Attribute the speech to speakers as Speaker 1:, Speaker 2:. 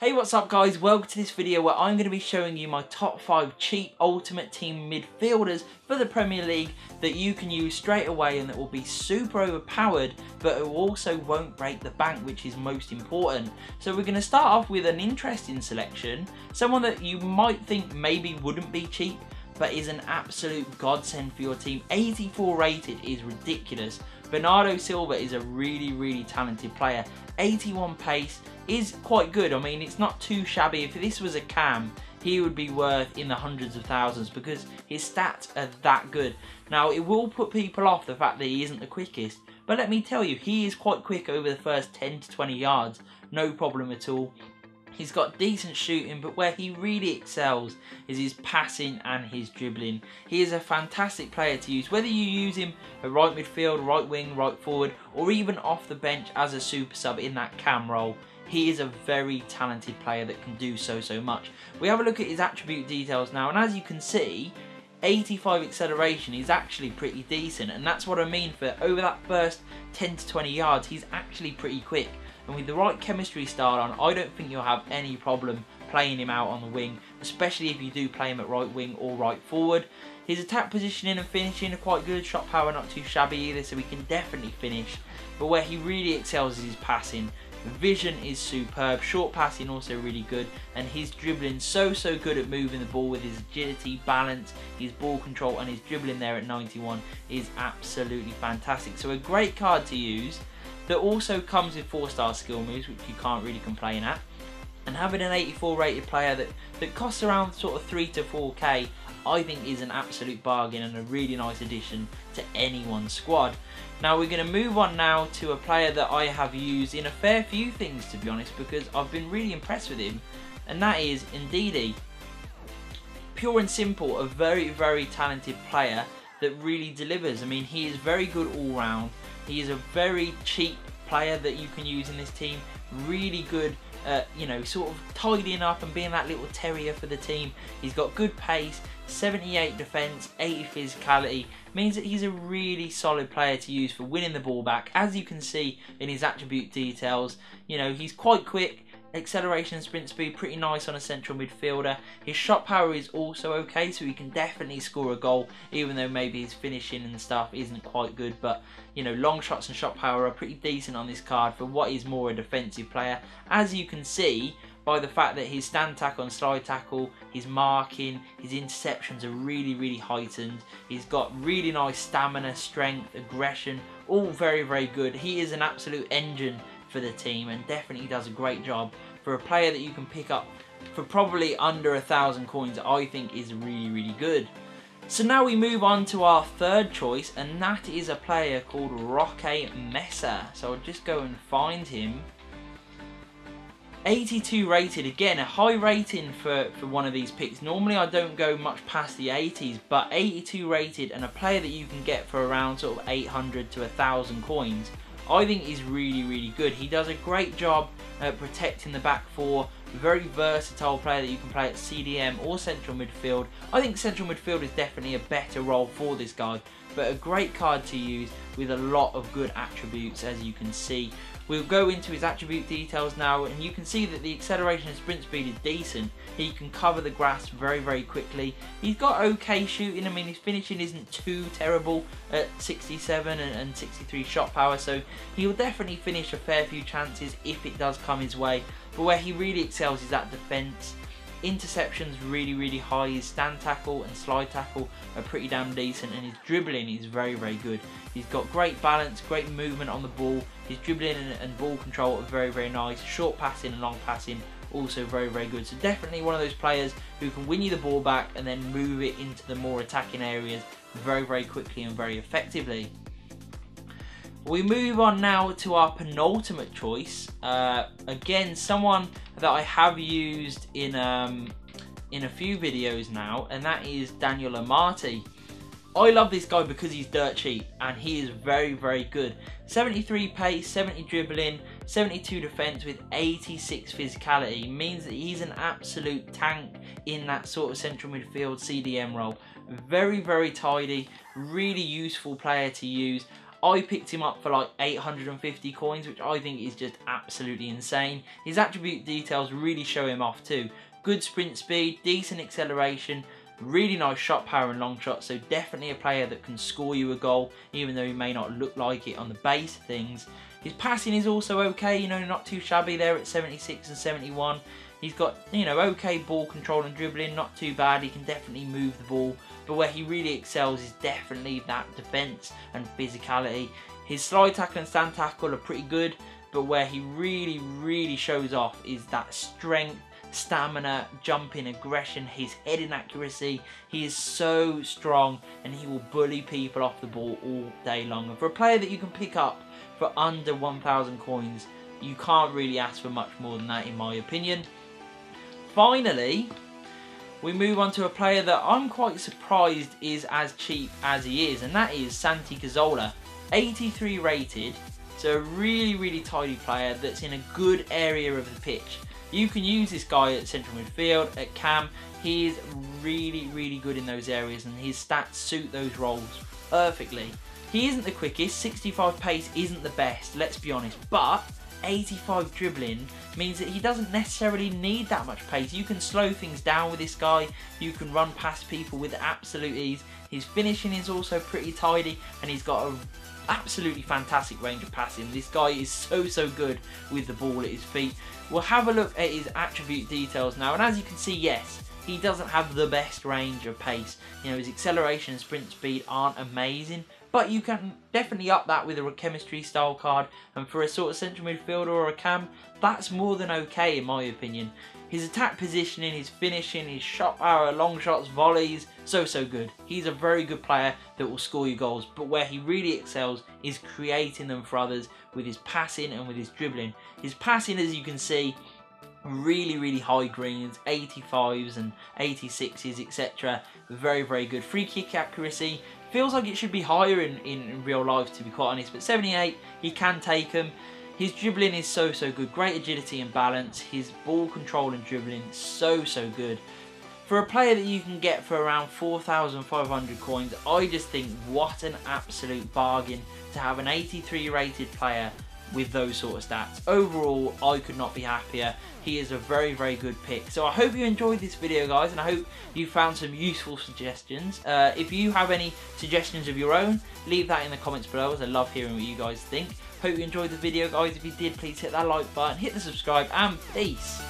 Speaker 1: Hey, what's up guys, welcome to this video where I'm going to be showing you my top 5 cheap ultimate team midfielders for the Premier League that you can use straight away and that will be super overpowered, but it also won't break the bank, which is most important. So we're going to start off with an interesting selection, someone that you might think maybe wouldn't be cheap, but is an absolute godsend for your team. 84 rated is ridiculous. Bernardo Silva is a really talented player. 81 pace is quite good. I mean, it's not too shabby. If this was a cam, he would be worth in the hundreds of thousands because his stats are that good. Now, it will put people off the fact that he isn't the quickest, but let me tell you, he is quite quick over the first 10 to 20 yards. No problem at all. He's got decent shooting, but where he really excels is his passing and his dribbling. He is a fantastic player to use, whether you use him at right midfield, right wing, right forward, or even off the bench as a super sub in that cam role. He is a very talented player that can do so much. We have a look at his attribute details now, and as you can see, 85 acceleration is actually pretty decent, and that's what I mean for over that first 10 to 20 yards, he's actually pretty quick. And with the right chemistry style on, I don't think you'll have any problem playing him out on the wing, especially if you do play him at right wing or right forward. His attack positioning and finishing are quite good, shot power not too shabby either, so he can definitely finish. But where he really excels is his passing. Vision is superb, short passing also really good, and his dribbling so good at moving the ball with his agility, balance, his ball control and his dribbling there at 91 is absolutely fantastic. So a great card to use that also comes with 4-star skill moves, which you can't really complain at. And having an 84 rated player that costs around sort of 3 to 4k, I think is an absolute bargain and a really nice addition to anyone's squad. Now we're going to move on now to a player that I have used in a fair few things, to be honest, because I've been really impressed with him, and that is Ndidi. Pure and simple, a very talented player that really delivers. I mean, he is very good all round. He is a very cheap player that you can use in this team. Really good, you know, sort of tidying up and being that little terrier for the team. He's got good pace, 78 defence, 80 physicality. Means that he's a really solid player to use for winning the ball back. As you can see in his attribute details, you know, he's quite quick. Acceleration and sprint speed pretty nice on a central midfielder. His shot power is also okay, so he can definitely score a goal, even though maybe his finishing and stuff isn't quite good. But you know, long shots and shot power are pretty decent on this card for what is more a defensive player, as you can see by the fact that his stand tackle and slide tackle, his marking, his interceptions are really heightened. He's got really nice stamina, strength, aggression, all very good. He is an absolute engine for the team and definitely does a great job for a player that you can pick up for probably under 1,000 coins. I think is really good. So now we move on to our third choice, and that is a player called Roque Mesa. So I'll just go and find him. 82 rated, again a high rating for one of these picks. Normally I don't go much past the 80s, but 82 rated and a player that you can get for around sort of 800 to 1,000 coins, I think is really good. He does a great job at protecting the back four. Very versatile player that you can play at CDM or central midfield. I think central midfield is definitely a better role for this guy, but a great card to use with a lot of good attributes, as you can see. We'll go into his attribute details now, and you can see that the acceleration and sprint speed is decent. He can cover the grass very quickly. He's got okay shooting. I mean, his finishing isn't too terrible at 67 and 63 shot power, so he'll definitely finish a fair few chances if it does come his way. But where he really excels is at defence. Interceptions really high. His stand tackle and slide tackle are pretty damn decent, and his dribbling is very good. He's got great balance, great movement on the ball. His dribbling and ball control are very nice. Short passing and long passing also very good. So definitely one of those players who can win you the ball back and then move it into the more attacking areas very quickly and very effectively. We move on now to our penultimate choice. Again, someone that I have used in a few videos now, and that is Amartey. I love this guy because he's dirt cheap and he is very good. 73 pace, 70 dribbling, 72 defence with 86 physicality. Means that he's an absolute tank in that sort of central midfield CDM role. Very tidy, really useful player to use. I picked him up for like 850 coins, which I think is just absolutely insane. His attribute details really show him off too. Good sprint speed, decent acceleration, really nice shot power and long shots, so definitely a player that can score you a goal, even though he may not look like it on the base of things. His passing is also okay, you know, not too shabby there at 76 and 71. He's got, you know, okay ball control and dribbling, not too bad. He can definitely move the ball, but where he really excels is definitely that defence and physicality. His slide tackle and stand tackle are pretty good, but where he really shows off is that strength, stamina, jumping, aggression, his heading accuracy. He is so strong and he will bully people off the ball all day long. And for a player that you can pick up for under 1,000 coins, you can't really ask for much more than that, in my opinion. Finally, we move on to a player that I'm quite surprised is as cheap as he is, and that is Santi Cazorla. 83 rated, so a really tidy player that's in a good area of the pitch. You can use this guy at central midfield, at cam. He is really good in those areas, and his stats suit those roles perfectly. He isn't the quickest, 65 pace isn't the best, let's be honest, but 85 dribbling means that he doesn't necessarily need that much pace. You can slow things down with this guy, you can run past people with absolute ease. His finishing is also pretty tidy, and he's got an absolutely fantastic range of passing. This guy is so good with the ball at his feet. We'll have a look at his attribute details now, and as you can see, yes, he doesn't have the best range of pace. You know, his acceleration and sprint speed aren't amazing, but you can definitely up that with a chemistry style card, and for a sort of central midfielder or a cam, that's more than okay in my opinion. His attack positioning, his finishing, his shot power, long shots, volleys, so good. He's a very good player that will score you goals, but where he really excels is creating them for others with his passing and with his dribbling. His passing, as you can see, really high greens, 85s and 86s, etc. Very good. Free kick accuracy feels like it should be higher in real life, to be quite honest, but 78, he can take them. His dribbling is so good, great agility and balance. His ball control and dribbling, so good. For a player that you can get for around 4,500 coins, I just think what an absolute bargain to have an 83 rated player with those sort of stats. Overall, I could not be happier. He is a very good pick. So I hope you enjoyed this video, guys, and I hope you found some useful suggestions. If you have any suggestions of your own, leave that in the comments below, as I love hearing what you guys think. Hope you enjoyed the video, guys. If you did, please hit that like button, hit the subscribe, and peace.